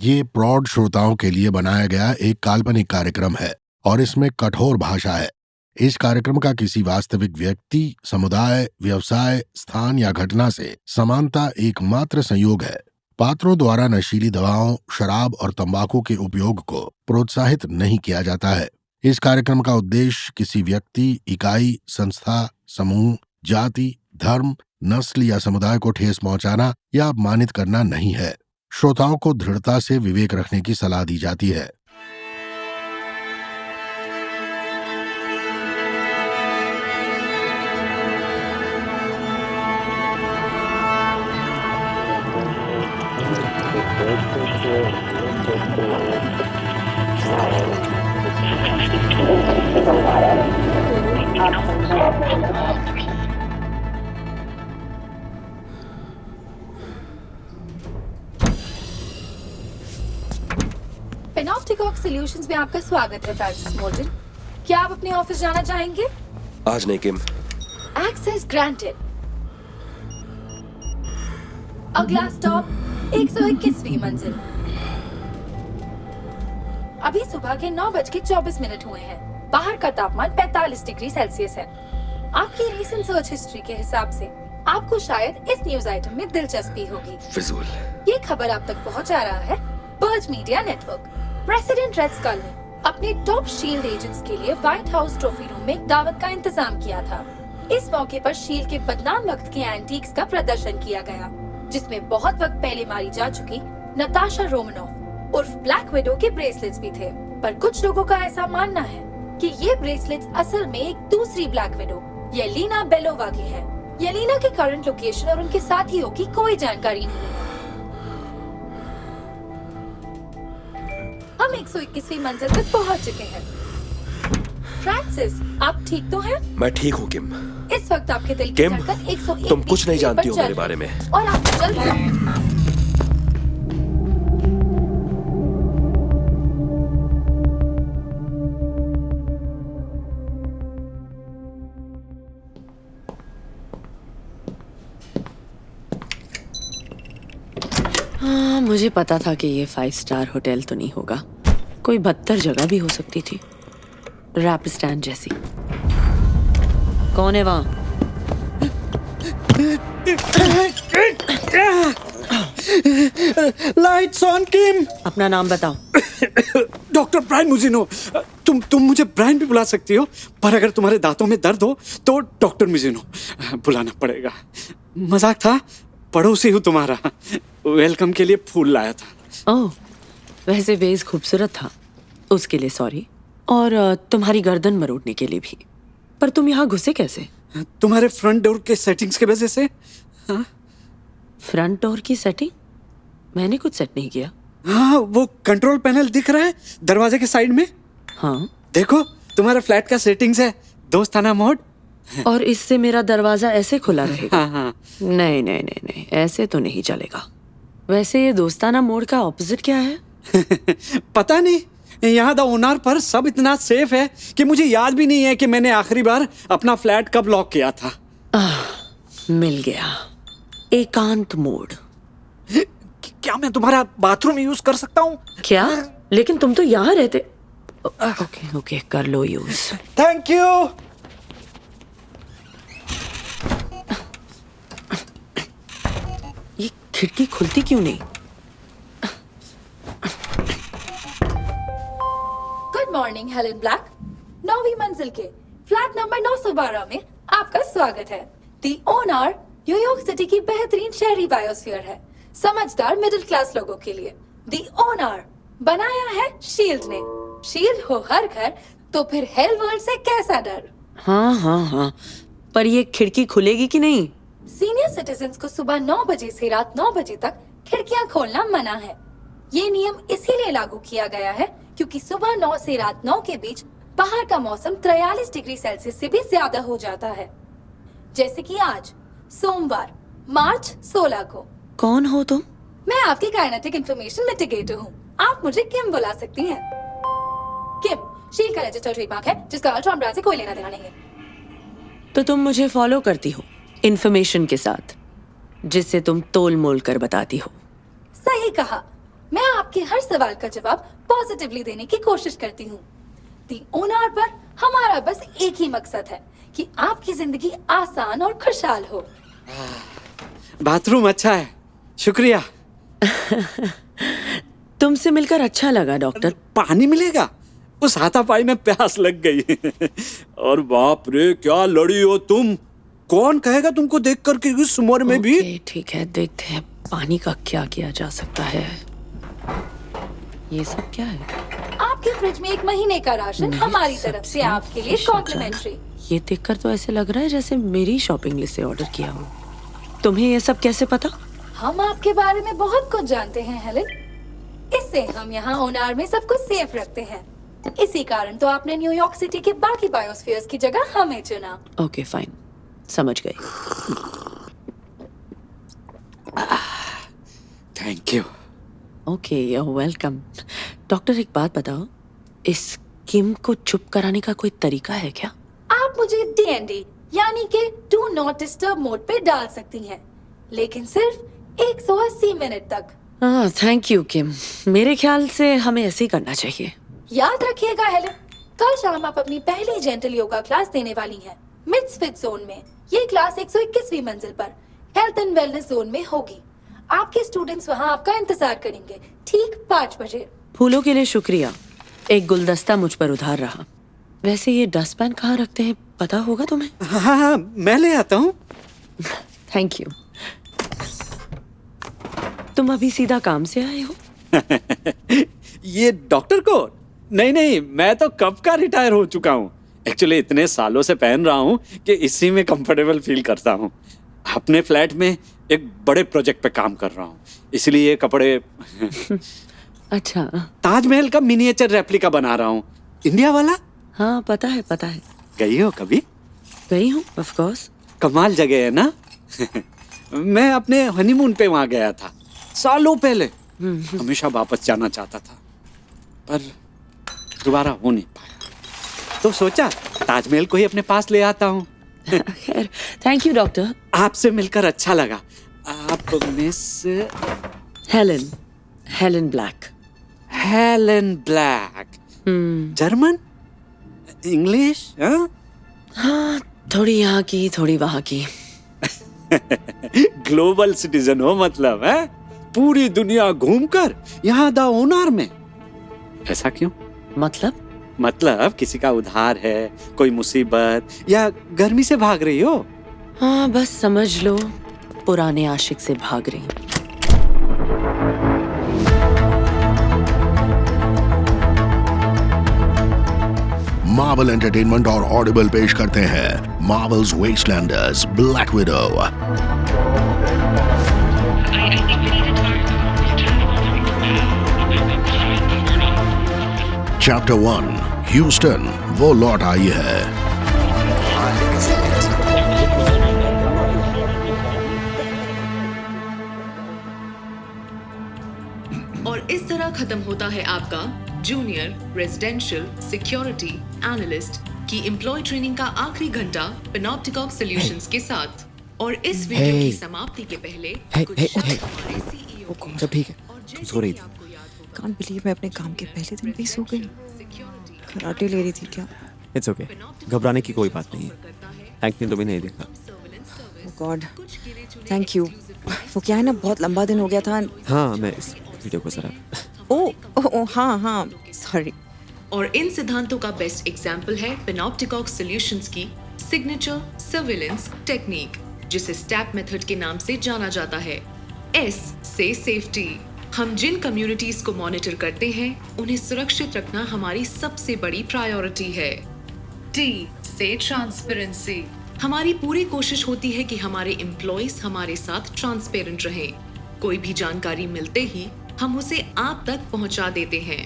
ये प्रौढ़ श्रोताओं के लिए बनाया गया एक काल्पनिक कार्यक्रम है और इसमें कठोर भाषा है। इस कार्यक्रम का किसी वास्तविक व्यक्ति, समुदाय, व्यवसाय, स्थान या घटना से समानता एकमात्र संयोग है। पात्रों द्वारा नशीली दवाओं, शराब और तंबाकू के उपयोग को प्रोत्साहित नहीं किया जाता है। इस कार्यक्रम का उद्देश्य किसी व्यक्ति, इकाई, संस्था, समूह, जाति, धर्म, नस्ल या समुदाय को ठेस पहुंचाना या अपमानित करना नहीं है। श्रोताओं को दृढ़ता से विवेक रखने की सलाह दी जाती है। पेनॉप्टिक सॉल्यूशंस में आपका स्वागत है फ्रांसिस मोर्टन। क्या आप अपने ऑफिस जाना चाहेंगे? आज नहीं किम। Access granted. अगला स्टॉप 121वीं मंजिल। अभी सुबह के 9:24 हुए हैं। बाहर का तापमान 45 डिग्री सेल्सियस है। आपकी रीसेंट सर्च हिस्ट्री के हिसाब से आपको शायद इस न्यूज आइटम में दिलचस्पी होगी। फिजूल। ये खबर आप तक पहुंचा रहा है Burj media network. President Red Skull ने अपने टॉप शील्ड एजेंट्स के लिए व्हाइट हाउस ट्रॉफी रूम में एक दावत का इंतजाम किया था। इस मौके पर शील्ड के बदनाम वक्त के एंटीक्स का प्रदर्शन किया गया, जिसमें बहुत वक्त पहले मारी जा चुकी नताशा रोमनोफ उर्फ ब्लैक विडो के ब्रेसलेट्स भी थे। पर कुछ लोगों का ऐसा मानना है कि ये ब्रेसलेट्स असल में एक दूसरी ब्लैक विडो येलेना बेलोवा की है। येलेना के करंट लोकेशन और उनके साथियों की कोई जानकारी नहीं है। हम 121वीं मंजिल तक पहुंच चुके हैं। फ्रांसिस, आप ठीक तो हैं? मैं ठीक हूँ किम। इस वक्त आपके दिल की किम, धड़कन 101 तुम कुछ नहीं बीट जानती हो पर मेरे चल बारे में। और आप जल्द हाँ, मुझे पता था कि ये 5 स्टार होटल तो नहीं होगा। कोई बदतर जगह भी हो सकती थी, रैप स्टैंड जैसी। कौन है वहाँ? Lights on Kim. अपना नाम बताओ। Doctor Brian Mujino. तुम मुझे ब्रायन भी बुला सकती हो, पर अगर तुम्हारे दांतों में दर्द हो तो डॉक्टर मुजिनो बुलाना पड़ेगा। मजाक था, पड़ोसी हूँ तुम्हारा। वेलकम के लिए फूल लाया था। ओह, वैसे बेस खूबसूरत था, उसके लिए सॉरी। और तुम्हारी गर्दन मरोड़ने के लिए भी। पर तुम यहाँ घुसे कैसे? तुम्हारे फ्रंट डोर के सेटिंग्स की वजह से। हाँ? फ्रंट डोर की सेटिंग? मैंने कुछ सेट नहीं किया। हाँ, वो कंट्रोल पैनल दिख रहा है दरवाजे के साइड में। हाँ, देखो, तुम्हारे फ्लैट का सेटिंग्स है दोस्ताना मोड। और इससे मेरा दरवाजा ऐसे खुला रहेगा? हाँ हाँ। नहीं नहीं नहीं नहीं, ऐसे तो नहीं चलेगा। वैसे ये दोस्ताना मोड का ऑपोजिट क्या है? पता नहीं, यहाँ द ओनर पर सब इतना सेफ है कि मुझे याद भी नहीं है कि मैंने आखिरी बार अपना फ्लैट कब लॉक किया था। मिल गया, एकांत मोड। क्या मैं तुम्हारा बाथरूम यूज कर सकता हूँ? क्या? लेकिन तुम तो यहाँ रहते। ओके ओके, कर लो यूज। Thank you. ये खिड़की खुलती क्यों नहीं? Good morning Helen Black. 9वीं मंजिल के फ्लैट नंबर 912 में आपका स्वागत है। दी ओनर न्यूयॉर्क सिटी की बेहतरीन शहरी बायोस्फीयर है, समझदार मिडिल क्लास लोगों के लिए। दी ओनर बनाया है शील्ड ने। शील्ड हो हर घर तो फिर हेल वर्ल्ड से कैसा डर। हाँ हाँ हाँ, पर ये खिड़की खुलेगी कि नहीं? सीनियर सिटीजन्स को सुबह 9 बजे से रात 9 बजे तक खिड़कियां खोलना मना है। ये नियम इसीलिए लागू किया गया है क्योंकि सुबह 9 से रात 9 के बीच बाहर का मौसम 43 डिग्री सेल्सियस से भी ज्यादा हो जाता है। जैसे कि आज सोमवार मार्च 16 को। कौन हो तुम? मैं आपकी काइनेटिक इंफॉर्मेशन मिटिगेटर हूँ। आप मुझे किम बुला सकती हैं। किम शील्ड का रजिस्टर्ड ट्रेडमार्क है जिसका अल्ट्रॉन ब्रांड से कोई लेना देना नहीं है। तो तुम मुझे फॉलो करती हो इन्फॉर्मेशन के साथ, जिससे तुम तोल मोल कर बताती हो। सही कहा। मैं आपको आपके हर सवाल का जवाब पॉजिटिवली देने की कोशिश करती हूँ। दी ओनर पर हमारा बस एक ही मकसद है कि आपकी जिंदगी आसान और खुशहाल हो। बाथरूम अच्छा है, शुक्रिया। तुमसे मिलकर अच्छा लगा डॉक्टर। पानी मिलेगा? उस हाथापाई में प्यास लग गई। और बाप रे, क्या लड़ी हो तुम। कौन कहेगा तुमको देख कर कि इस उम्र में भी। ओके, ठीक है, देखते हैं पानी का क्या किया जा सकता है। ये सब क्या है? आपके फ्रिज में 1 महीने का राशन हमारी तरफ से आपके लिए कॉम्प्लीमेंट्री। ये देखकर तो ऐसे लग रहा है जैसे मेरी शॉपिंग लिस्ट से ऑर्डर किया हो। तुम्हें ये सब कैसे पता? हम आपके बारे में बहुत कुछ जानते हैं हेलेन। इससे हम यहाँ ओनार में सब कुछ सेफ रखते हैं। इसी कारण तो आपने न्यूयॉर्क सिटी के बाकी बायोस्फीयर्स की जगह हमें चुना। ओके फाइन, समझ गई। Thank you. Okay, you welcome. Doctor एक बात बताओ, इस किम को चुप कराने का कोई तरीका है क्या? आप मुझे DND यानी कि डू नॉट डिस्टर्ब मोड पे डाल सकती हैं, लेकिन सिर्फ 180 मिनट तक। थैंक यू किम, मेरे ख्याल से हमें ऐसे ही करना चाहिए। याद रखिएगा हेलेन, कल शाम आप अपनी पहली जेंटल योगा क्लास देने वाली हैं मिडस्फिट जोन में। ये क्लास 121वीं मंजिल पर हेल्थ एंड वेलनेस जोन में होगी। आपके स्टूडेंट्स वहाँ आपका इंतजार करेंगे ठीक 5 बजे। फूलों के लिए शुक्रिया। एक गुलदस्ता मुझ पर उधार रहा। वैसे ये डस्टबिन कहाँ रखते हैं पता होगा तुम्हें? हाँ, मैं ले आता हूँ। Thank you. तुम अभी सीधा काम से आए हो? ये डॉक्टर को? नहीं, मैं तो कब का रिटायर हो चुका हूँ। एक्चुअली इतने सालों से पहन रहा हूँ कि इसी में कंफर्टेबल फील करता हूँ। अपने फ्लैट में एक बड़े प्रोजेक्ट पे काम कर रहा हूँ, इसलिए ये कपड़े। अच्छा। ताजमहल का मिनिएचर रेप्लिका बना रहा हूँ, इंडिया वाला। हाँ पता है पता है। गई हो कभी? गई हूँ ऑफ कोर्स। कमाल जगह है ना। मैं अपने हनीमून पे वहां गया था सालों पहले। हमेशा वापस जाना चाहता था पर दोबारा हो नहीं पाया, तो सोचा ताजमहल को ही अपने पास ले आता हूँ। खैर, थैंक यू डॉक्टर। आपसे मिलकर अच्छा लगा। आप miss Helen black. Helen black. German, English? हाँ, थोड़ी यहाँ की थोड़ी वहाँ की। ग्लोबल सिटीजन हो मतलब है? पूरी दुनिया घूमकर यहाँ दा ओनार में। ऐसा क्यों? मतलब किसी का उधार है, कोई मुसीबत या गर्मी से भाग रही हो? हाँ बस समझ लो, पुराने आशिक से भाग रही हूँ। मार्वल एंटरटेनमेंट और ऑडिबल पेश करते हैं Marvel's Wastelanders Black Widow. Chapter 1, Houston वो लौट आई है। और इस तरह खत्म होता है आपका जूनियर रेजिडेंशियल सिक्योरिटी एनालिस्ट की एम्प्लॉय ट्रेनिंग का आखिरी घंटा पेनोप्टिकॉक सॉल्यूशंस के साथ। और इस वीडियो की समाप्ति के पहले कुछ शब्द हमारे CEO के सब ठीक है, और तुम सो रही थी। आपको याद होगा, कांट बिलीव मैं अपने काम के पहले दिन भी सो गई। कराटे ले रही थी क्या? इट्स ओके, घबराने की कोई बात नहीं है। थैंक यू, तुम्हें नहीं देखा। ओह गॉड, थैंक यू। वो क्या है ना, बहुत लंबा दिन हो गया था। हाँ, मैं इस वीडियो को जरा ओह हाँ सॉरी। और इन सिद्धांतों का बेस्ट एग्जाम्पल है पेनोप्टिकॉक सॉल्यूशंस की सिग्नेचर सर्विलेंस टेक्निक, जिसे स्टैप मेथड के नाम से जाना जाता है। S से सेफ्टी। हम जिन कम्युनिटीज को मॉनिटर करते हैं उन्हें सुरक्षित रखना हमारी सबसे बड़ी प्रायोरिटी है। T से ट्रांसपेरेंसी। हमारी पूरी कोशिश होती है कि हमारे एम्प्लॉइज हमारे साथ ट्रांसपेरेंट रहें। कोई भी जानकारी मिलते ही हम उसे आप तक पहुंचा देते हैं।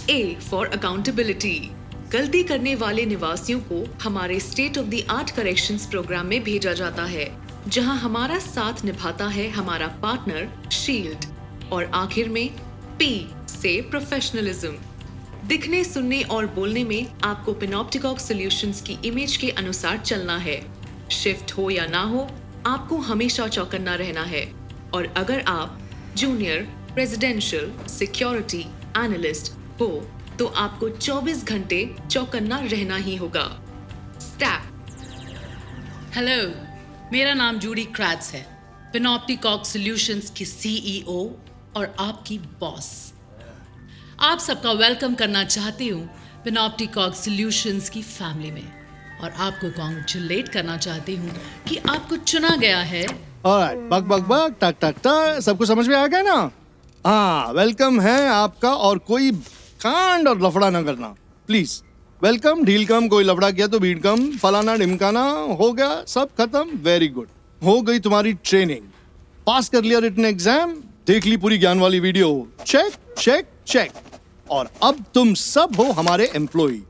A for accountability. गलती करने वाले निवासियों को हमारे state of the art corrections program में भेजा जाता है, जहां हमारा साथ निभाता है हमारा पार्टनर शील्ड। और आखिर में P से प्रोफेशनलिज्म। दिखने, सुनने और बोलने में आपको पेनोप्टिकॉक सॉल्यूशंस की इमेज के अनुसार चलना है। शिफ्ट हो या ना हो, आपको हमेशा चौकन्ना रहना है। और अगर आप जूनियर रेजिडेंशियल सिक्योरिटी एनालिस्ट हो तो आपको 24 घंटे चौकन्ना रहना ही होगा। स्टैप। हेलो, मेरा नाम जूडी क्रैट्स है, पेनॉप्टिकॉक सॉल्यूशंस की सीईओ और आपकी बॉस। आप सबका वेलकम करना चाहती हूँ पेनॉप्टिकॉक सॉल्यूशंस की फैमिली में, और आपको कॉन्ग्रेचुलेट करना चाहती हूँ कि आपको चुना गया है। ऑलराइट, बक बक बक टक टक टक, सबको समझ में आ गया ना? हाँ, वेलकम है आपका, और कोई कांड और लफड़ा ना करना प्लीज। वेलकम, ढील कम, कोई लफड़ा किया तो भीड़ कम, फलाना ढिमकाना, हो गया सब खत्म। वेरी गुड, हो गई तुम्हारी ट्रेनिंग, पास कर लिया रिटन एग्जाम, देख ली पूरी ज्ञान वाली वीडियो, चेक चेक चेक, और अब तुम सब हो हमारे एम्प्लॉई।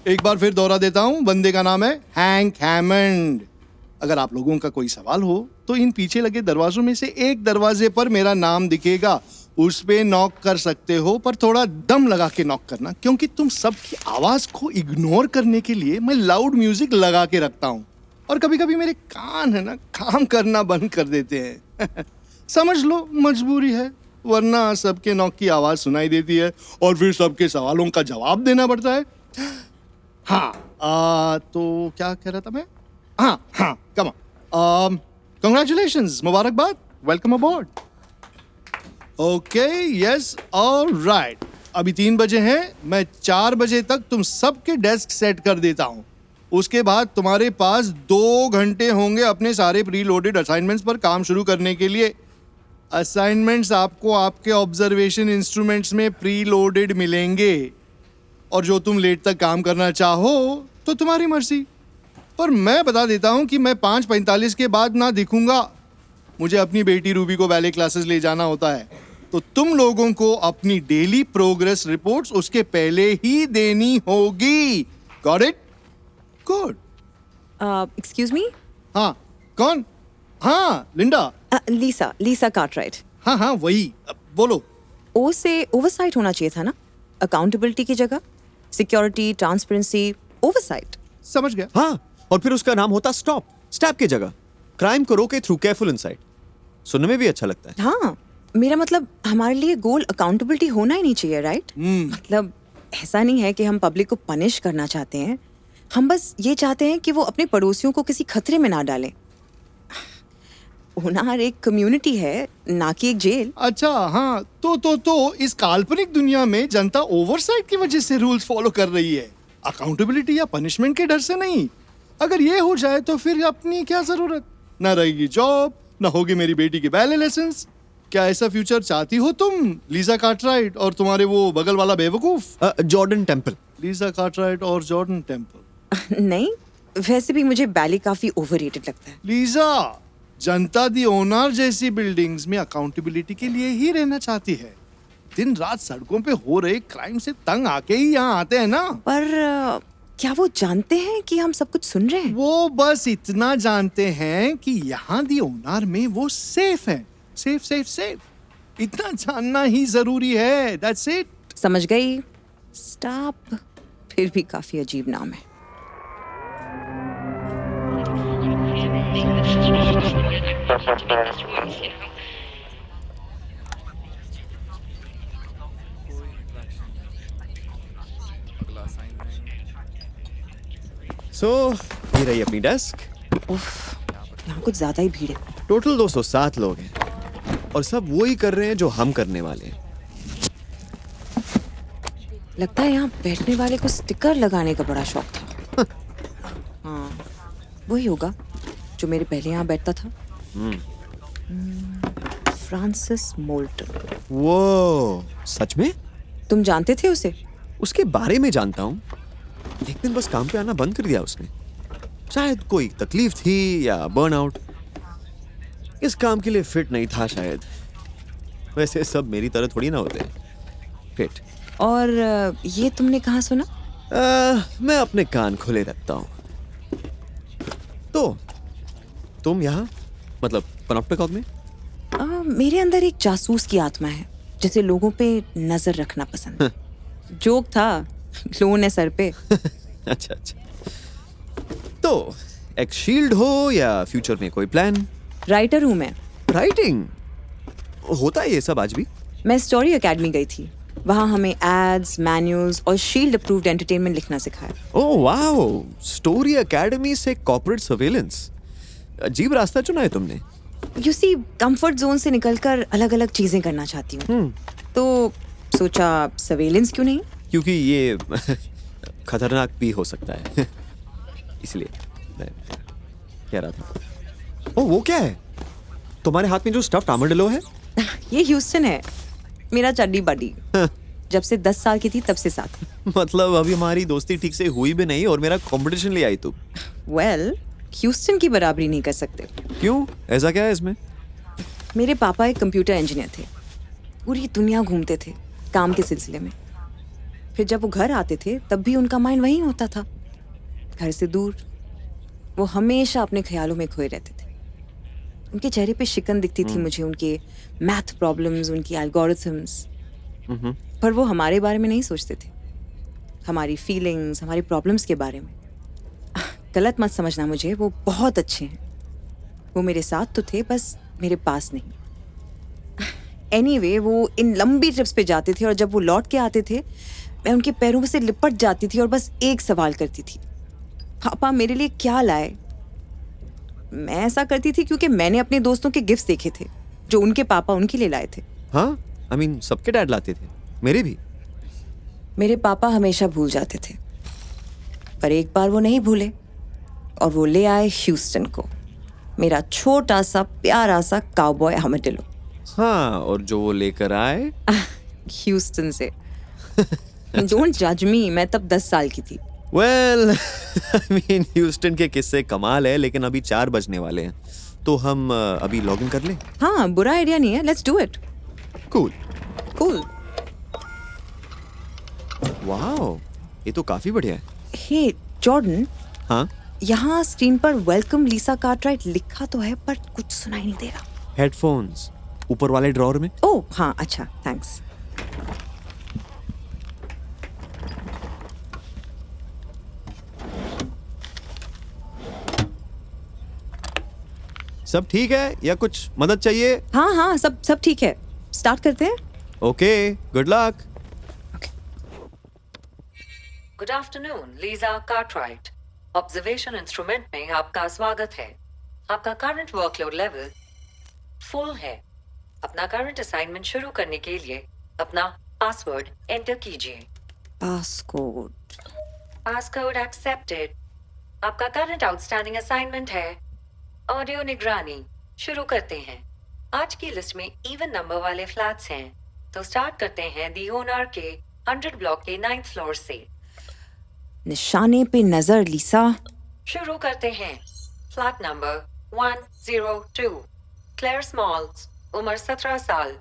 एक बार फिर दोहरा देता हूं, बंदे का नाम है हैंक हैमंड। अगर आप लोगों का कोई सवाल हो तो इन पीछे लगे दरवाजों में से एक दरवाजे पर मेरा नाम दिखेगा, उस पे नॉक कर सकते हो, पर थोड़ा दम लगा के नॉक करना, क्योंकि तुम सबकी आवाज को इग्नोर करने के लिए मैं लाउड म्यूजिक लगा के रखता हूँ, और कभी कभी मेरे कान है ना काम करना बंद कर देते हैं। समझ लो मजबूरी है, वरना सबके नॉक की आवाज सुनाई देती है और फिर सबके सवालों का जवाब देना पड़ता है। हाँ, तो क्या कह रहा था मैं? हाँ, कम ऑन, कांग्रेचुलेशंस, मुबारकबाद, वेलकम अबॉर्ड। ओके, यस, ऑलराइट, अभी 3 बजे हैं, मैं 4 बजे तक तुम सबके डेस्क सेट कर देता हूँ। उसके बाद तुम्हारे पास 2 घंटे होंगे अपने सारे प्री लोडेड असाइनमेंट्स पर काम शुरू करने के लिए। असाइनमेंट्स आपको आपके ऑब्जर्वेशन इंस्ट्रूमेंट्स में प्री लोडेड मिलेंगे, और जो तुम लेट तक काम करना चाहो तो तुम्हारी मर्जी, पर मैं बता देता हूँ कि मैं 5:45 के बाद ना दिखूंगा। मुझे अपनी बेटी रूबी को बैले क्लासेस ले जाना होता है, तो तुम लोगों को अपनी डेली प्रोग्रेस रिपोर्ट्स उसके पहले ही देनी होगी। Got it? Good. Excuse me? हाँ, कौन? हाँ, लिंडा। लीसा कार्टराइट। हाँ, वही, बोलो। ओ से ओवरसाइट होना चाहिए था ना, अकाउंटेबिलिटी की जगह सिक्योरिटी, ट्रांसपेरेंसी, ओवरसाइट। समझ गया। हाँ, और फिर उसका नाम होता स्टैप की जगह क्राइम को रोके थ्रू केयरफुल इनसाइट। सुनने में भी अच्छा लगता है। हाँ, मेरा मतलब हमारे लिए गोल अकाउंटेबिलिटी होना ही नहीं चाहिए, राइट? मतलब ऐसा नहीं है कि हम पब्लिक को पनिश करना चाहते हैं, हम बस ये चाहते हैं कि वो अपने पड़ोसियों को किसी खतरे में ना डालें। ओनार एक कम्युनिटी है, ना कि एक जेल। अच्छा, हाँ, तो इस काल्पनिक दुनिया में जनता ओवरसाइट की वजह से रूल्स फॉलो कर रही है, अकाउंटेबिलिटी या पनिशमेंट के डर से नहीं। अगर ये हो जाए तो फिर अपनी क्या जरूरत, ना रहेगी जॉब, ना होगी मेरी बेटी के बैले लेसन्स। क्या ऐसा फ्यूचर चाहती हो तुम, लीजा कार्टराइट और तुम्हारे वो बगल वाला बेवकूफ? Jordan temple. लीजा कार्टराइट और जॉर्डन टेम्पल? नहीं, वैसे भी मुझे बैली काफी ओवररेटेड लगता है। लीजा, जनता दी ओनर जैसी बिल्डिंग्स में अकाउंटेबिलिटी के लिए ही रहना चाहती है। दिन रात सड़कों पे हो रहे क्राइम से तंग आके ही यहाँ आते हैं ना। पर क्या वो जानते हैं कि हम सब कुछ सुन रहे हैं? वो बस इतना जानते हैं कि यहाँ दी ओनर में वो सेफ है। सेफ सेफ सेफ, इतना जानना ही जरूरी है। That's it. समझ गई। स्टॉप फिर भी काफी अजीब नाम है। ये रही अपनी डेस्क। उफ, यहाँ कुछ ज्यादा ही भीड़ है। टोटल 207 लोग हैं, और सब वो ही कर रहे हैं जो हम करने वाले हैं। लगता है यहाँ बैठने वाले को स्टिकर लगाने का बड़ा शौक था। हाँ, वही होगा जो मेरे पहले यहाँ बैठता था। Francis molten. वो सच में? तुम जानते थे उसे? उसके बारे में जानता हूँ, एक दिन बस काम पे आना बंद कर दिया उसने। शायद कोई तकलीफ थी या बर्नआउट, इस काम के लिए फिट नहीं था शायद। वैसे सब मेरी तरह थोड़ी ना होते फिट। और ये तुमने कहाँ सुना? मैं अपने कान खुले रखता हूँ। तो तुम यहाँ, मतलब पनॉप्टिकॉक में? मेरे अंदर एक जासूस की आत्मा है, जैसे लोगों पे नजर रखना पसंद। जोक था, लोन है सर पे। अच्छा। तो एक शील्ड हो या फ्यूचर में कोई प्लान? राइटर हूँ मैं। राइटिंग होता है ये सब आज भी? मैं स्टोरी एकेडमी गई थी। वहाँ हमें एड्स, मैनुअल्स और शील्ड अप्रूव्ड एंटरटेनमेंट लिखना सिखाया। ओह वाओ, स्टोरी एकेडमी से कॉर्पोरेट सर्वेलेंस, अजीब रास्ता चुना है तुमने। यू सी, कंफर्ट जोन से निकलकर अलग अलग चीजें करना चाहती हूँ, तो सोचा सर्वेलेंस क्यों नहीं। क्योंकि ये खतरनाक भी हो सकता है इसलिए मैं कह रहा था। ओह वो क्या है तुम्हारे हाथ में जो स्टफ्ड आर्मडिलो है? ये ह्यूस्टन है, मेरा चड्डी बडी। जब से 10 साल की थी तब से साथ। मतलब अभी हमारी दोस्ती ठीक से हुई भी नहीं और मेरा कंपटीशन ले आई तू। वेल, ह्यूस्टन की बराबरी नहीं कर सकते। क्यों, ऐसा क्या है इसमें? मेरे पापा एक कंप्यूटर इंजीनियर थे, पूरी दुनिया घूमते थे काम के सिलसिले में। फिर जब वो घर आते थे तब भी उनका माइंड वहीं होता था, घर से दूर। वो हमेशा अपने ख्यालों में खोए रहते थे। उनके चेहरे पे शिकन दिखती थी मुझे, उनके मैथ प्रॉब्लम्स, उनकी एल्गोरिथम्स। पर वो हमारे बारे में नहीं सोचते थे, हमारी फीलिंग्स, हमारी प्रॉब्लम्स के बारे में। गलत मत समझना मुझे, वो बहुत अच्छे हैं। वो मेरे साथ तो थे, बस मेरे पास नहीं। एनीवे, वो इन लंबी ट्रिप्स पे जाते थे और जब वो लौट के आते थे मैं उनके पैरों से लिपट जाती थी और बस एक सवाल करती थी, पापा मेरे लिए क्या लाए। मैं ऐसा करती थी क्योंकि मैंने अपने दोस्तों के गिफ्ट्स देखे थे जो उनके पापा उनके लिए लाए थे। हाँ, आई मीन सबके डैड लाते थे, मेरे भी। मेरे पापा हमेशा भूल जाते थे, पर एक बार वो नहीं भूले और वो ले आए ह्यूस्टन को, मेरा छोटा सा प्यारा सा काउबॉय आर्मडिलो। हाँ, और जो वो लेकर आए ह्यूस्टन से। डोंट जज मी, मैं तब 10 साल की थी। वेल, आई मीन ह्यूस्टन के किस्से कमाल है, लेकिन अभी 4 बजने वाले हैं, तो हम अभी लॉग इन कर लें? हाँ, बुरा आइडिया नहीं है, let's do it. Cool cool. Wow, ये तो काफी बढ़िया है। हे जॉर्डन, हाँ, यहाँ स्क्रीन पर वेलकम लीसा कार्टराइट लिखा तो है पर कुछ सुनाई नहीं दे रहा। हेडफोन्स ऊपर वाले ड्रॉअर में। ओह हाँ, अच्छा, थैंक्स। सब ठीक है या कुछ मदद चाहिए? हाँ हाँ, सब ठीक है, स्टार्ट करते हैं। Okay, good luck. Good afternoon, Lisa Cartwright. Observation instrument में आपका स्वागत है। आपका करंट वर्कलोड लेवल फुल है। अपना करंट असाइनमेंट शुरू करने के लिए अपना पासवर्ड एंटर कीजिए। Passcode accepted. आपका करंट आउटस्टैंडिंग असाइनमेंट है ऑडियो निगरानी। शुरू करते हैं। आज की लिस्ट में इवन नंबर वाले फ्लैट्स हैं, तो स्टार्ट करते हैं दी ओनर के 100 ब्लॉक के 9th फ्लोर से। निशाने पे नजर लीसा। शुरू करते हैं। फ्लैट नंबर 102, क्लेयर स्मॉल्स, उम्र 17 साल,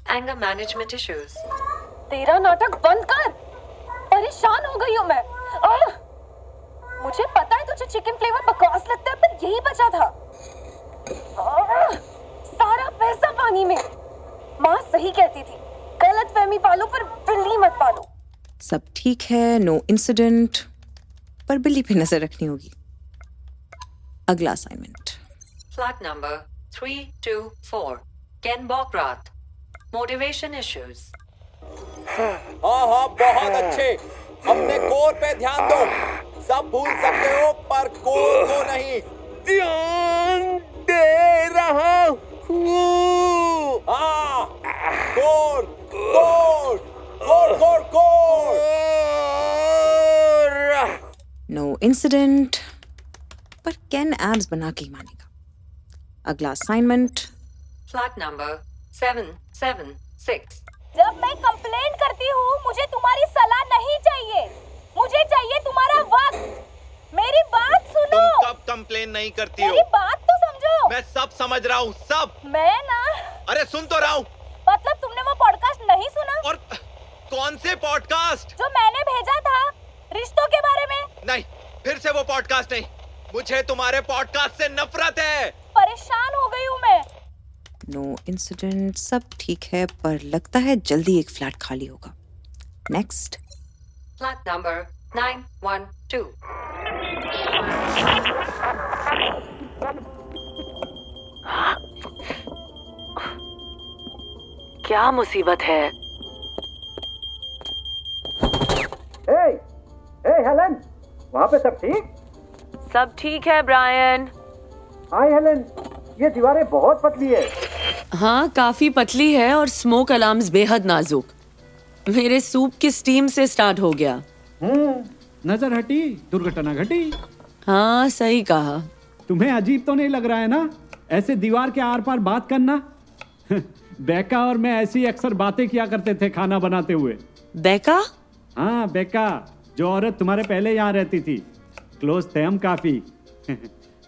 एंगर मैनेजमेंट इश्यूज। तेरा नाटक बंद कर, परेशान हो गई हूँ मैं। मुझे पता है तुझे चिकन फ्लेवर बकवास लगता है, पर यही बचा था। सारा पैसा पानी में। माँ सही कहती थी, गलत फहमी पालो पर बिल्ली मत पालो। सब ठीक है, नो इंसिडेंट, पर बिल्ली पे नजर रखनी होगी। अगला असाइनमेंट। फ्लैट नंबर 324, केन बॉकरात, मोटिवेशन इश्यूज। हाँ, बहुत अच्छे। अपने कोर पे ध्यान दो। सब भूल सकते हो पर कोर को नहीं। ध्यान दे रहा हूँ। हाँ, core core core core core. No incident, पर कैन एड्स बना के ही मानेगा। अगला असाइनमेंट। Flat number 776। जब मैं कंप्लेंट करती हूँ, मुझे तुम्हारी सलाह नहीं चाहिए, मुझे चाहिए तुम्हारा वक्त। मेरी बात सुनो। तुम कब कंप्लेन नहीं करती हो? मेरी बात तो समझो। मैं सब समझ रहा हूँ, सब। मैं ना। अरे सुन तो रहा हूँ। मतलब तुमने वो पॉडकास्ट नहीं सुना? और कौन से पॉडकास्ट? जो मैंने भेजा था रिश्तों के बारे में। नहीं, फिर से वो पॉडकास्ट नहीं। मुझे तुम्हारे पॉडकास्ट से नफरत है। परेशान हो गई हूँ मैं। नो इंसिडेंट, सब ठीक है, पर लगता है जल्दी एक फ्लैट खाली होगा। नेक्स्ट। Flat number 912। क्या मुसीबत है? हेलन, वहाँ पे सब ठीक? सब ठीक है ब्रायन। हाय हेलन, ये दीवारें बहुत पतली है। हाँ, काफी पतली है और स्मोक अलार्म्स बेहद नाजुक। मेरे सूप की स्टीम से स्टार्ट हो गया। नजर हटी, दुर्घटना घटी। हाँ, सही कहा। तुम्हें अजीब तो नहीं लग रहा है ना, ऐसे दीवार के आर पार बात करना? बेका और मैं ऐसी अक्सर बातें किया करते थे खाना बनाते हुए। बेका? हाँ, बेका, जो औरत तुम्हारे पहले यहाँ रहती थी। क्लोज थे हम काफी।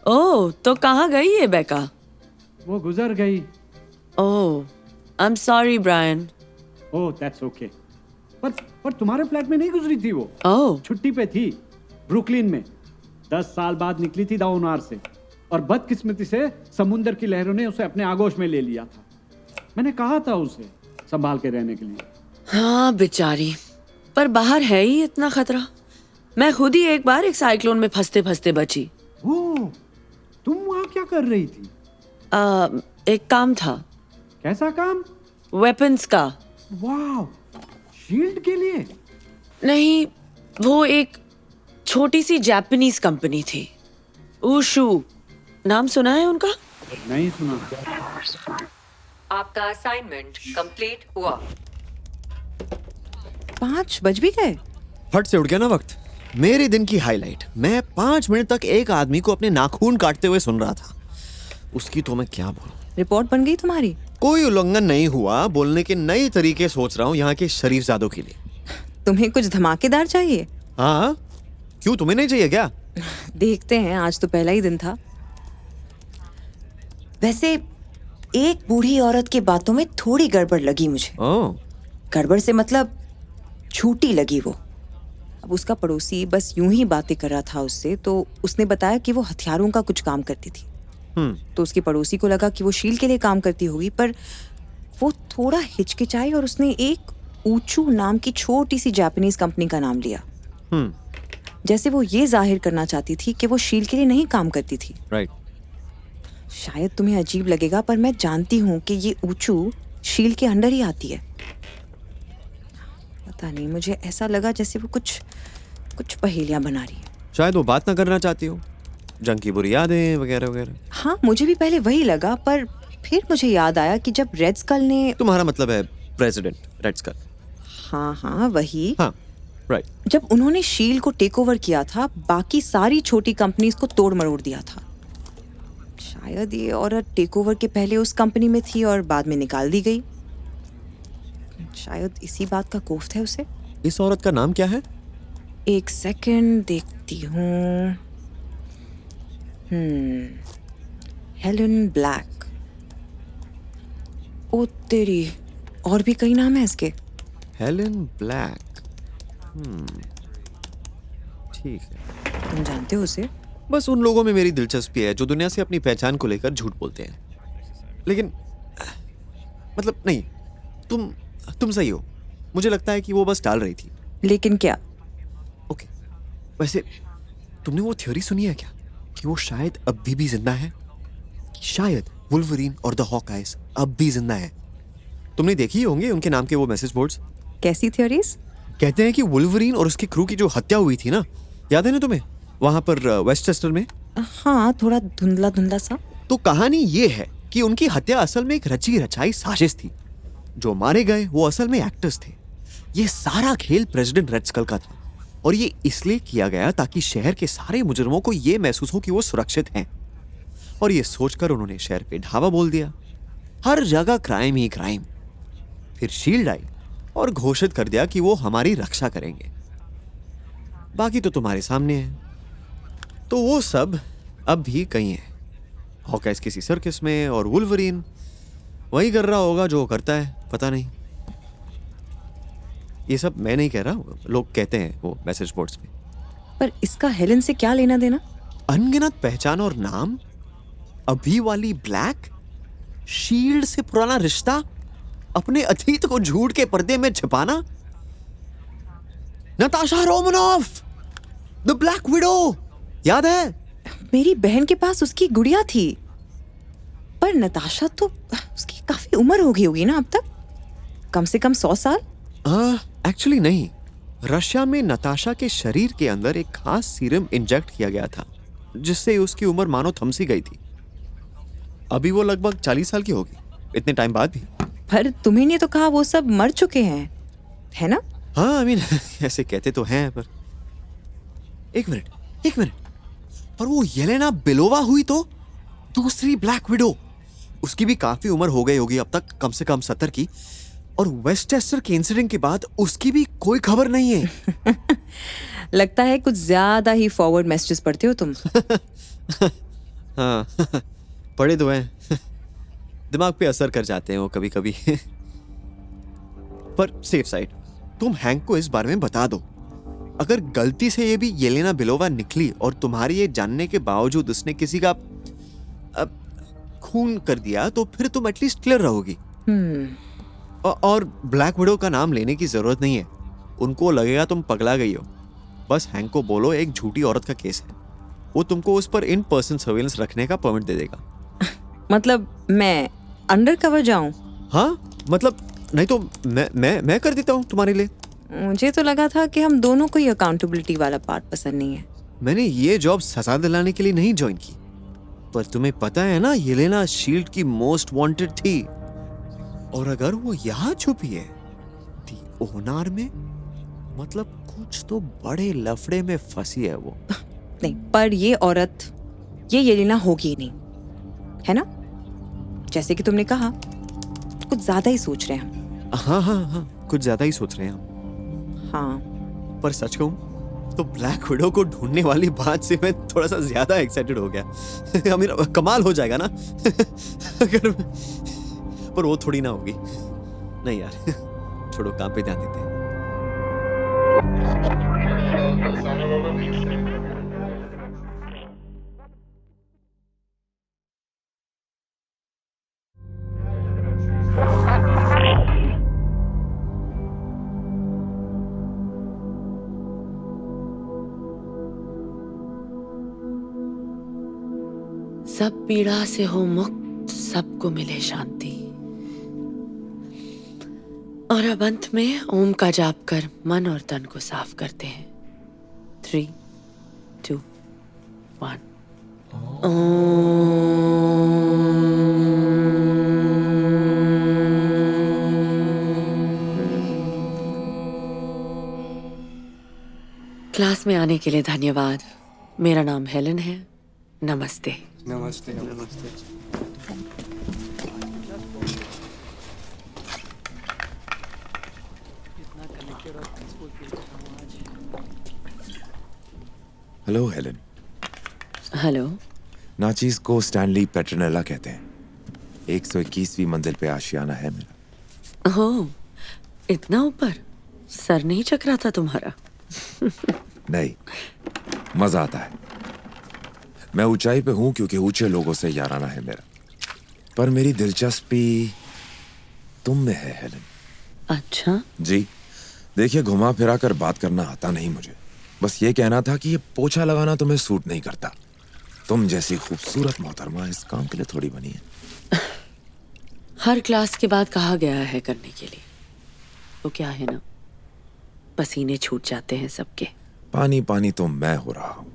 ओह, तो कहाँ गई है बेका? वो गुजर गई। Oh, I am sorry Brian. Oh, that's okay. पर तुम्हारे फ्लैट में नहीं गुजरी थी वो। ओह, छुट्टी पे थी ब्रुकलिन में। 10 साल बाद निकली थी दाउनार से, और बदकिस्मती से समुंदर की लहरों ने उसे अपने आगोश में ले लिया था। मैंने कहा था उसे संभाल के रहने के लिए। हाँ बेचारी, पर बाहर है ही इतना खतरा। मैं खुद ही एक बार एक साइक्लोन में फंसते फंसते बची। ओह, तुम वहाँ क्या कर रही थी? एक काम था। कैसा काम? वेपन्स का। वाह, शील्ड के लिए? नहीं, वो एक छोटी सी जापानीज कंपनी थी, ऊशू। नाम सुना है उनका? नहीं सुना। आपका असाइनमेंट कंप्लीट हुआ। 5 बज भी गए। फट से उठ गया ना वक्त। मेरे दिन की हाईलाइट, मैं 5 मिनट तक एक आदमी को अपने नाखून काटते हुए सुन रहा था। उसकी तो मैं क्या बोलूं। रिपोर्ट बन गई तुम्हारी? कोई उल्लंघन नहीं हुआ। बोलने के नए तरीके सोच रहा हूँ यहाँ के शरीफजादों के लिए। तुम्हें कुछ धमाकेदार चाहिए? हाँ, क्यों, तुम्हें नहीं चाहिए क्या? देखते हैं, आज तो पहला ही दिन था। वैसे एक बूढ़ी औरत की बातों में थोड़ी गड़बड़ लगी मुझे। ओह, गड़बड़ से मतलब झूठी लगी वो। अब उसका पड़ोसी बस यूं ही बातें कर रहा था उससे, तो उसने बताया कि वो हथियारों का कुछ काम करती थी। तो उसके पड़ोसी को लगा कि वो शील के लिए काम करती होगी, पर वो थोड़ा हिचकिचाई और उसने एक ऊचू नाम की छोटी सी जापानीज कंपनी का नाम लिया। जैसे वो ये जाहिर करना चाहती थी कि वो शील के लिए नहीं काम करती थी। राइट। शायद तुम्हें अजीब लगेगा, पर मैं जानती हूँ कि ये ऊचू शील के अंडर ही आती है। पता नहीं, मुझे ऐसा लगा जैसे वो कुछ पहेलियां बना रही है। शायद वो बात ना करना चाहती हो, जंग की बुरी यादें वगैरह वगैरह। हाँ, मुझे भी पहले वही लगा, पर फिर मुझे याद आया कि जब रेड स्कल ने... तुम्हारा मतलब है प्रेसिडेंट रेड स्कल? हाँ, वही। हाँ, राइट। जब उन्होंने शील को टेक ओवर किया था, बाकी सारी छोटी कंपनीज को तोड़ मरोड़ दिया था। शायद ये औरत टेक ओवर के पहले उस कंपनी में थी और बाद में निकाल दी गई। शायद इसी बात का कोफ्त है उसे। इस औरत का नाम क्या है? एक सेकंड, देखती हूँ। Helen black. ओ तेरी, और भी कई नाम है इसके। Helen black. ठीक है। तुम जानते हो उसे? बस उन लोगों में मेरी दिलचस्पी है जो दुनिया से अपनी पहचान को लेकर झूठ बोलते हैं। लेकिन मतलब नहीं, तुम सही हो। मुझे लगता है कि वो बस टाल रही थी। लेकिन क्या? ओके, वैसे तुमने वो थ्योरी सुनी है क्या कि वो शायद अब भी जिंदा है? शायद वुल्वरीन और द हॉकआइज अब भी जिंदा है। तुमने देखी ही होंगे उनके नाम के वो मैसेज बोर्ड्स। कैसी थ्योरीज? कहते हैं कि वुल्वरीन और उसकी क्रू की जो हत्या हुई थी ना, याद है ना तुम्हें, वहां पर वेस्टचेस्टर में? हाँ, थोड़ा धुंधला धुंधला सा। तो कहानी ये है कि उनकी हत्या असल में एक रची रचाई साजिश थी। जो मारे गए वो असल में एक्टर्स थे। ये सारा खेल प्रेसिडेंट रेड स्कल का था, और ये इसलिए किया गया ताकि शहर के सारे मुजरिमों को ये महसूस हो कि वो सुरक्षित हैं। और ये सोचकर उन्होंने शहर पे धावा बोल दिया। हर जगह क्राइम ही क्राइम। फिर शील्ड आई और घोषित कर दिया कि वो हमारी रक्षा करेंगे। बाकी तो तुम्हारे सामने है। तो वो सब अब भी कहीं है। हॉकाइज किसी सर्कस में और वुल्वरीन वही कर रहा होगा जो करता है, पता नहीं। ये सब मैं नहीं कह रहा, लोग कहते हैं वो मैसेज बोर्ड्स में। पर इसका हेलन से क्या लेना देना? अनगिनत पहचान और नाम, अभी वाली ब्लैक, शील्ड से पुराना रिश्ता, अपने अतीत को झूठ के पर्दे में छिपाना। Natasha Romanoff, the black window, याद है? मेरी बहन के पास उसकी गुड़िया थी, पर नताशा तो उसकी काफी उम्र हो गई होगी ना अब तक। कम से कम 100 साल? एक्चुअली नहीं, रशिया में नताशा के शरीर के अंदर एक खास सीरम इंजेक्ट किया गया था जिससे उसकी उम्र मानो थमसी गई थी। अभी वो लगभग 40 साल की होगी, इतने टाइम बाद भी। पर तुम्ही ने तो कहा वो सब मर चुके हैं, है ना? हाँ, आई मीन ऐसे कहते तो हैं, पर एक मिनट, पर वो येलेना बेलोवा हुई तो दूसरी ब्लैक विडो, उसकी भी काफी उम्र हो गई होगी अब तक, कम से कम 70 की। और वेस्टचेस्टर के इंसिडेंट के बाद उसकी भी कोई खबर नहीं है। लगता है कुछ ज्यादा ही फॉरवर्ड मैसेजेस पढ़ते हो तुम। हाँ पढ़े तो हैं, दिमाग पे असर कर जाते हैं वो कभी कभी। पर सेफ साइड, तुम हैंक को इस बारे में बता दो। अगर गलती से ये भी येलेना बेलोवा निकली और तुम्हारी ये जानने के बावजूद उसने किसी का खून कर दिया तो फिर तुम एटलीस्ट क्लियर रहोगी। और ब्लैक विडो का नाम लेने की जरूरत नहीं है, उनको लगेगा तुम पगला गई हो। बस हैंक को बोलो एक झूठी औरत का केस है, वो तुमको उस पर इन पर्सन सर्वेलेंस रखने का परमिट दे देगा। मतलब मैं अंडर कवर जाऊं? हाँ, मतलब नहीं तो मैं कर देता हूँ तुम्हारे लिए। मुझे तो लगा था कि हम दोनों को ही अकाउंटेबिलिटी वाला पार्ट पसंद नहीं है। मैंने ये जॉब सजा दिलाने के लिए नहीं ज्वाइन की, पर तुम्हें पता है ना येलेना शील्ड की मोस्ट वांटेड थी, और अगर वो यहाँ छुपी है दी ओनार में, मतलब कुछ तो बड़े लफड़े में फंसी है वो। नहीं, पर ये औरत ये येलेना होगी ही नहीं, है ना? जैसे कि तुमने कहा, कुछ ज्यादा ही सोच रहे हैं हम। हाँ, कुछ ज्यादा ही सोच रहे हैं हम। हाँ, पर सच कहूं तो ब्लैक विडो को ढूंढने वाली बात से मैं थोड़ा सा ज्यादा एक्साइटेड हो गया। मेरा कमाल हो जाएगा ना अगर, पर वो थोड़ी ना होगी। नहीं यार, छोड़ो, काम पे ध्यान देते हैं। सब पीड़ा से हो मुक्त, सबको मिले शांति। और अब अंत में ओम का जाप कर मन और तन को साफ करते हैं। 3, 2, 1। क्लास में आने के लिए धन्यवाद। मेरा नाम हेलन है। नमस्ते। नमस्ते। Hello Helen. हेलो। नाचीज को स्टैनली पेट्रोनेला कहते हैं। 121वीं मंजिल पे आशियाना है मेरा। ओह, इतना ऊपर? सर नहीं चकरा था तुम्हारा? नहीं, मजा आता है। मैं ऊंचाई पे हूं क्योंकि ऊंचे लोगों से याराना है मेरा, पर मेरी दिलचस्पी तुम में है हेलन। अच्छा जी, देखिए, घुमा फिरा कर बात करना आता नहीं मुझे। बस ये कहना था कि ये पोछा लगाना तुम्हें सूट नहीं करता। तुम जैसी खूबसूरत मोहतरमा इस काम के लिए थोड़ी बनी है। हर क्लास के बाद कहा गया है करने के लिए, तो क्या है ना, पसीने छूट जाते हैं सबके। पानी पानी तो मैं हो रहा हूं।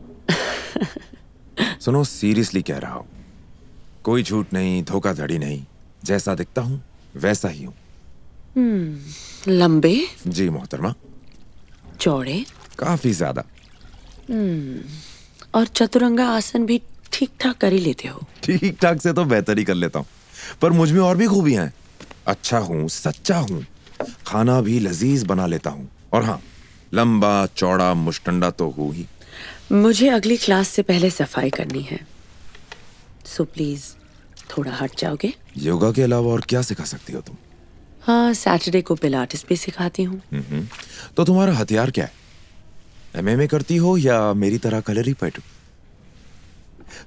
सुनो, सीरियसली कह रहा हूं, कोई झूठ नहीं, धोखाधड़ी नहीं, जैसा दिखता हूं वैसा ही हूं। लंबे? जी मोहतरमा। चौड़े? काफी ज्यादा। और चतुरंगा आसन भी ठीक ठाक कर ही लेते हो। ठीक ठाक से तो बेहतर ही कर लेता हूँ, पर मुझ में और भी खूबियां हैं। अच्छा हूँ, सच्चा हूँ, खाना भी लजीज बना लेता हूँ, और हाँ, लंबा चौड़ा मुश्तंडा तो हूँ ही। मुझे अगली क्लास से पहले सफाई करनी है, सो प्लीज थोड़ा हट जाओगे? योगा के अलावा और क्या सिखा सकती हो तुम? हाँ, सैटरडे को पिलाटिस भी सिखाती हूँ। तो तुम्हारा हथियार क्या है? एमएमए करती हो या मेरी तरह कलरी पैटू?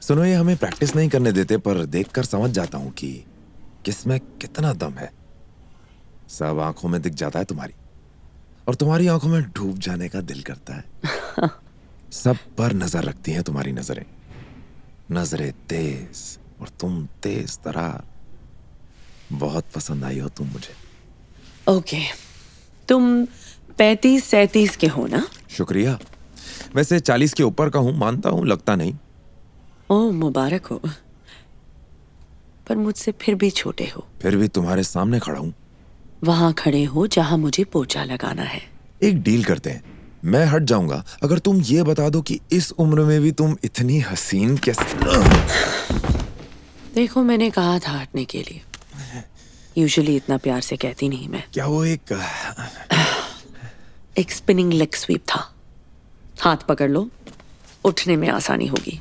सुनो, ये हमें प्रैक्टिस नहीं करने देते, पर देखकर समझ जाता हूँ कि किसमें कितना दम है। सब आंखों में दिख जाता है तुम्हारी, और तुम्हारी आंखों में डूब जाने का दिल करता है। सब पर नजर रखती हैं तुम्हारी नजरें, नजरें तेज और तुम तेज तरार। बहुत पसंद आई हो तुम मुझे। ओके, तुम 35-37 के हो ना? शुक्रिया। वैसे 40 के ऊपर का हूं, मानता हूं, लगता नहीं। ओह, मुबारक हो। पर मुझसे फिर भी छोटे हो। फिर भी तुम्हारे सामने खड़ा हूं। वहां खड़े हो जहां मुझे पोछा लगाना है। एक डील करते हैं, मैं हट जाऊंगा अगर तुम ये बता दो कि इस उम्र में भी तुम इतनी हसीन कैसे। देखो, मैंने कहा था हटने के लिए। यूजुअली इतना प्यार से कहती नहीं मैं। क्या वो एक स्पिनिंग लेग स्वीप था। हाथ पकड़ लो, उठने में आसानी होगी।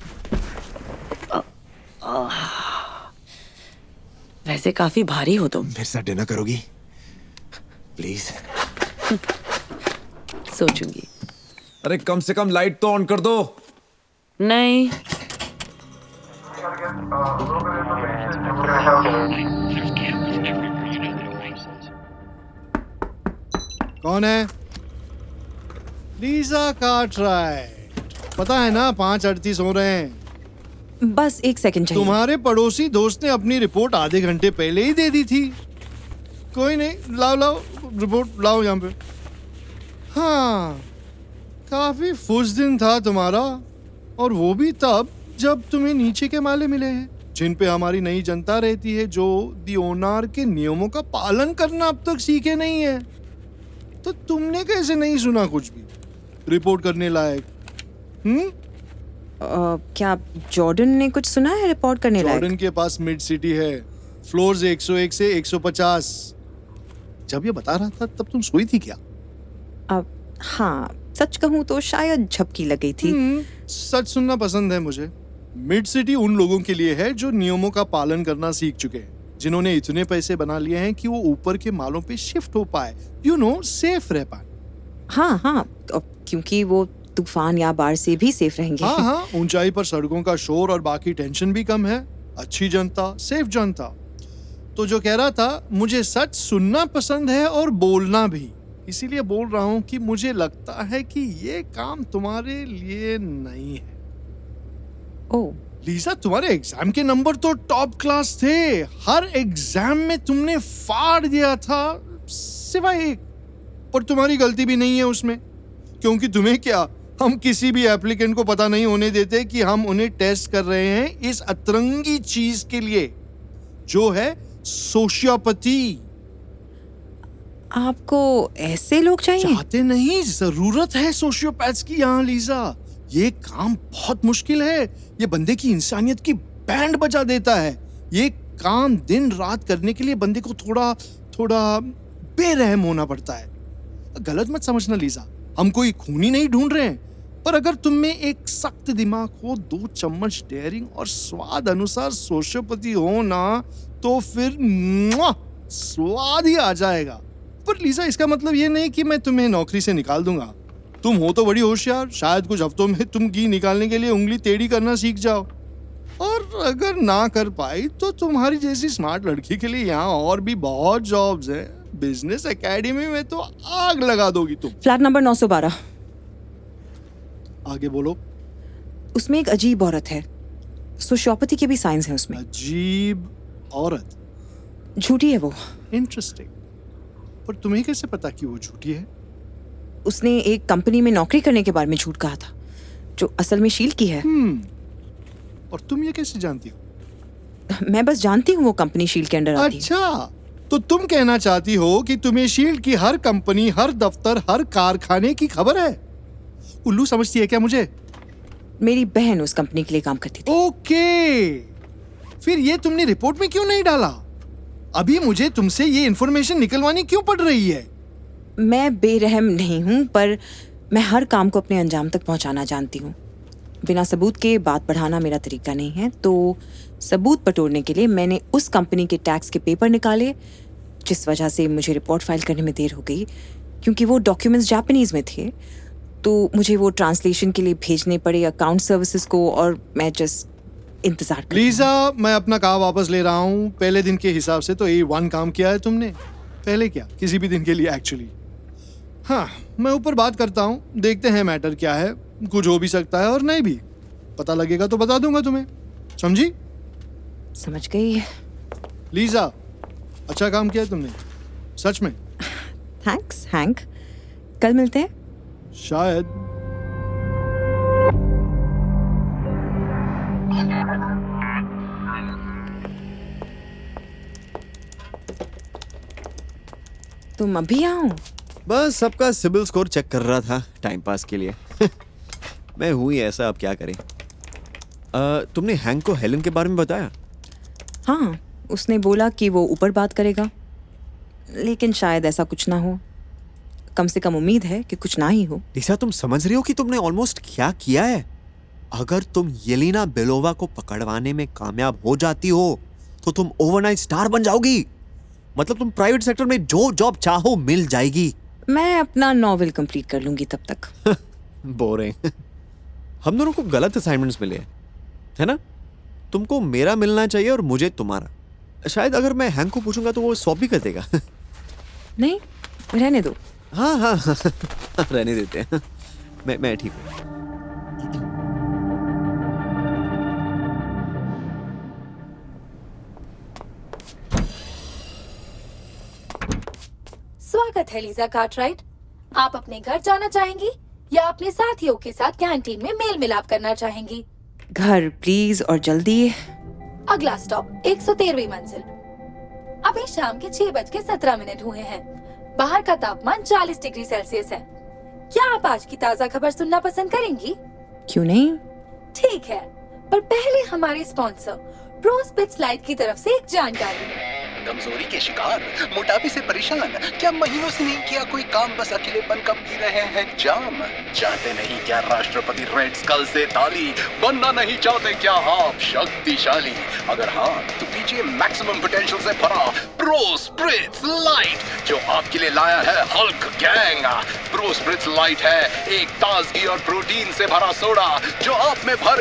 वैसे काफी भारी हो तुम। मेरे साथ डिनर करोगी प्लीज? सोचूंगी। अरे कम से कम लाइट तो ऑन कर दो। नहीं। कौन है? Lisa Cartwright. पता है ना 5:38 हो रहे हैं। बस 1 सेकंड चाहिए। तुम्हारे पड़ोसी दोस्त ने अपनी रिपोर्ट आधे घंटे पहले ही दे दी थी। कोई नहीं, लाओ रिपोर्ट लाओ यहाँ पे। हाँ, काफी फुस दिन था तुम्हारा, और वो भी तब जब तुम्हें नीचे के माले मिले हैं, जिन पे हमारी नई जनता रहती है, जो दी ओनर के नियमों का पालन करना अब तक सीखे नहीं है। तो तुमने कैसे नहीं सुना कुछ भी रिपोर्ट करने लायक? क्या जॉर्डन ने कुछ सुना है रिपोर्ट करने लायक? जॉर्डन के पास मिड सिटी है, फ्लोर्स 101 से 150। जब ये बता रहा था तब तुम सोई थी क्या? हाँ, सच कहूँ तो शायद झपकी लग गई थी। सच सुनना पसंद है मुझे। मिड सिटी उन लोगों के लिए है जो नियमों का पालन करना सीख चुके हैं, जिन्होंने इतने पैसे बना लिए हैं कि वो ऊपर के मालों पे शिफ्ट हो पाए, सेफ रह पाए। हाँ, क्योंकि वो तूफान या बाढ़ से भी सेफ रहेंगे। हाँ, ऊंचाई पर सड़कों का शोर और बाकी टेंशन भी कम है। अच्छी जनता, सेफ जनता। तो जो कह रहा था, मुझे सच सुनना पसंद है और बोलना भी। इसीलिए बोल रहा हूँ कि मुझे लगता है कि ये काम तुम्हारे लिए नहीं है। ओह लीजा, तुम्हारे एग्जाम के नंबर तो टॉप क्लास थे। हर एग्जाम में तुमने फाड़ दिया था, सिवाय एक। और तुम्हारी गलती भी नहीं है उसमें, क्योंकि तुम्हें क्या, हम किसी भी एप्लीकेंट को पता नहीं होने देते कि हम उन्हें टेस्ट कर रहे हैं इस अतरंगी चीज के लिए, जो है सोशियोपैथी। आपको ऐसे लोग चाहिए? चाहते नहीं, जरूरत है सोशियोपैथ्स की यहाँ लीजा। ये काम बहुत मुश्किल है। ये बंदे की इंसानियत की बैंड बजा देता है। ये काम दिन रात करने के लिए बंदे को थोड़ा बेरहम होना पड़ता है। गलत मत समझना लीजा, हम कोई खूनी नहीं ढूंढ रहे हैं, पर अगर तुम में एक सख्त दिमाग हो, 2 चम्मच डेयरिंग और स्वाद अनुसार सोशियोपैथी हो ना, तो फिर स्वाद ही आ जाएगा। पर लीजा, इसका मतलब ये नहीं कि मैं तुम्हें नौकरी से निकाल दूंगा। तुम हो तो बड़ी होशियार, शायद कुछ हफ्तों में तुम घी निकालने के लिए उंगली टेढ़ी करना सीख जाओ। और अगर ना कर पाई तो तुम्हारी जैसी स्मार्ट लड़की के लिए यहाँ और भी बहुत जॉब्स हैं। बिजनेस एकेडमी में तो आग लगा दोगी तुम। Flat number 912। आगे बोलो। उसमें एक अजीब औरत है, सोशियोपैथी के भी साइंस है उसमें। अजीब औरत? झूठी है वो। इंटरेस्टिंग। पर तुम्हें कैसे पता कि वो झूठी है? उसने एक कंपनी में नौकरी करने के बारे में झूठ कहा था, जो असल में शील की है। और तुम ये कैसे जानती हो? मैं बस जानती हूँ वो कंपनी शील के अंडर आती है। अच्छा, तो तुम कहना चाहती हो कि तुम्हें शील्ड की हर कंपनी, हर दफ्तर, हर कारखाने की खबर है? उल्लू समझती है क्या मुझे? मेरी बहन उस कंपनी के लिए काम करती थी। ओके, फिर ये तुमने रिपोर्ट में क्यों नहीं डाला? अभी मुझे तुमसे ये इन्फॉर्मेशन निकलवानी क्यों पड़ रही है? मैं बेरहम नहीं हूँ, पर मैं हर काम को अपने अंजाम तक पहुँचाना जानती हूँ। बिना सबूत के बात बढ़ाना मेरा तरीका नहीं है। तो सबूत बटोरने के लिए मैंने उस कंपनी के टैक्स के पेपर निकाले, जिस वजह से मुझे रिपोर्ट फाइल करने में देर हो गई, क्योंकि वो डॉक्यूमेंट्स जापानीज में थे। तो मुझे वो ट्रांसलेशन के लिए भेजने पड़े अकाउंट सर्विसेज को, और मैं जस्ट इंतजार कर। लीजा, मैं अपना काम वापस ले रहा हूँ। पहले दिन के हिसाब से तो A1 काम किया है तुमने। पहले क्या, किसी भी दिन के लिए एक्चुअली। हाँ, मैं ऊपर बात करता हूँ, देखते हैं मैटर क्या है। कुछ हो भी सकता है और नहीं भी। पता लगेगा तो बता दूंगा तुम्हें, समझी? समझ गई। लीजा, अच्छा काम किया तुमने, सच में। थैंक्स हैंक, कल मिलते हैं। शायद। तुम अभी आओ? बस सबका सिबिल स्कोर चेक कर रहा था टाइम पास के लिए। मैं हुई ऐसा, अब क्या करें। तुमने हैंक को हेलन के बारे में बताया? हाँ, उसने बोला कि वो ऊपर बात करेगा, लेकिन शायद ऐसा कुछ ना हो। कम से कम उम्मीद है कि कुछ ना ही हो। लिसा, तुम समझ रही हो कि तुमने ऑलमोस्ट क्या किया है? अगर तुम येलेना बेलोवा को पकड़वाने में कामयाब हो जाती हो तो तुम ओवरनाइट स्टार बन जाओगी। मतलब तुम प्राइवेट सेक्टर में जो जॉब चाहो मिल जाएगी। मैं अपना नॉवेल कंप्लीट कर लूंगी तब तक। बोरिंग। हम दोनों को गलत असाइनमेंट्स मिले हैं, है ना? तुमको मेरा मिलना चाहिए और मुझे तुम्हारा। शायद अगर मैं हैंक को पूछूंगा तो वो स्वैप भी कर देगा। नहीं, रहने दो। हाँ हाँ हाँ, रहने देते हैं। मैं ठीक हूँ। स्वागत है लीजा कार्टराइट। आप अपने घर जाना चाहेंगी या अपने साथियों के साथ कैंटीन में मेल मिलाप करना चाहेंगी? घर प्लीज, और जल्दी। अगला स्टॉप 113वीं मंजिल। अभी शाम के 6:17 हुए हैं। बाहर का तापमान 40 डिग्री सेल्सियस है। क्या आप आज की ताज़ा खबर सुनना पसंद करेंगी? क्यों नहीं? ठीक है, पर पहले हमारे स्पॉन्सर प्रोस्पिट्स लाइट की तरफ से एक जानकारी। कमजोरी के शिकार, मोटापे से परेशान, क्या महीनों से नहीं किया कोई काम, बस अकेलेपन का पी रहे हैं जाम? चाहते नहीं क्या राष्ट्रपति रेड स्कल से ताली? बनना नहीं चाहते क्या आप शक्तिशाली? अगर हाँ तो पीजिए मैक्सिमम पोटेंशियल से भरा प्रोस्पिट्स लाइट, जो आपके लिए लाया है हल्क गैंग। प्रोस्पिट्स लाइट है एक ताजगी और प्रोटीन से भरा सोडा जो आप में भर।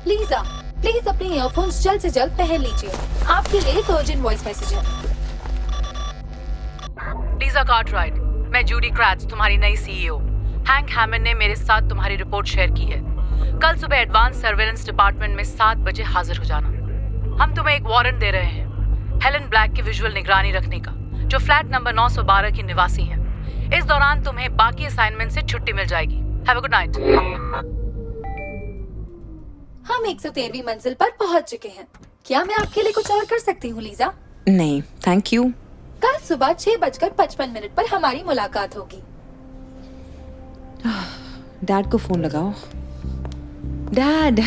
लीजा, प्लीज अपने ईयरफोन्स जल्द से जल्द पहन लीजिए। आपके लिए एक अर्जेंट वॉइस मैसेज है। लीजा कार्टराइट, मैं जूडी क्रैट्स, तुम्हारी नई सीईओ। हैंक हैमन ने मेरे साथ तुम्हारी रिपोर्ट शेयर की है। कल सुबह एडवांस सर्वेलेंस डिपार्टमेंट में 7 बजे हाजिर हो जाना। हम तुम्हें एक वारंट दे रहे हैं हेलन ब्लैक की विजुअल निगरानी रखने का, जो फ्लैट नंबर 912 की निवासी है। इस दौरान तुम्हें बाकी असाइनमेंट से छुट्टी मिल जाएगी। Have a good night. हम 113वीं मंजिल पर पहुंच चुके हैं। क्या मैं आपके लिए कुछ और कर सकती हूँ लीजा? नहीं, थैंक यू। कल सुबह 6:55 पर हमारी मुलाकात होगी। डैड को फोन लगाओ। डैड।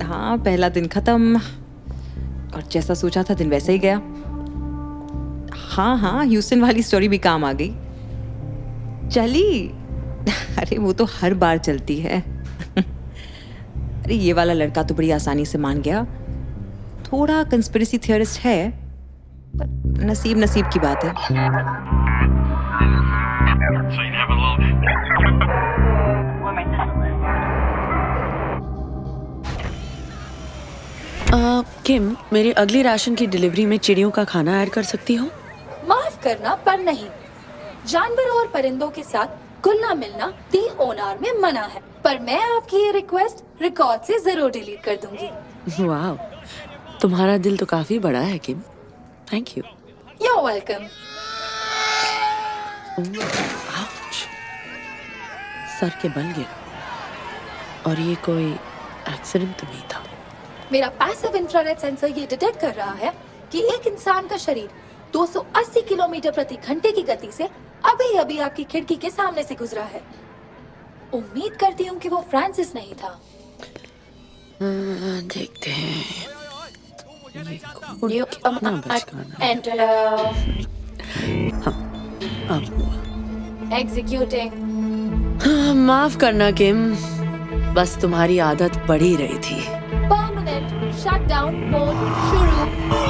हाँ, पहला दिन खत्म, और जैसा सोचा था दिन वैसे ही गया। हाँ, ह्यूस्टन वाली स्टोरी भी काम आ गई। चली। अरे वो तो हर बार चलती है। अरे ये वाला लड़का तो बड़ी आसानी से मान गया। थोड़ा कंस्पिरेसी थियरिस्ट है, पर नसीब की बात है। किम, मेरी अगली राशन की डिलीवरी में चिड़ियों का खाना ऐड कर सकती हो? माफ करना, पर नहीं। जानवरों और परिंदों के साथ घुलना मिलना दी ओनार में मना है, पर मैं आपकी ये रिक्वेस्ट रिकॉर्ड से जरूर डिलीट कर दूंगी। वाह, तुम्हारा दिल तो काफी बड़ा है Kim. Thank you. You're welcome। सर के बल गिरा, और ये कोई एक्सीडेंट तो नहीं था। मेरा पैसिव इंफ्रारेड सेंसर ये डिटेक्ट कर रहा है कि एक इंसान का शरीर 280 किलोमीटर प्रति घंटे की गति से अभी आपकी खिड़की के सामने से गुजरा है। उम्मीद करती हूँ कि वो फ्रांसिस नहीं था। देखते हैं। एग्जीक्यूटिंग। माफ करना किम, बस तुम्हारी आदत बढ़ ही रही थी। परमानेंट शटडाउन मोड शुरू।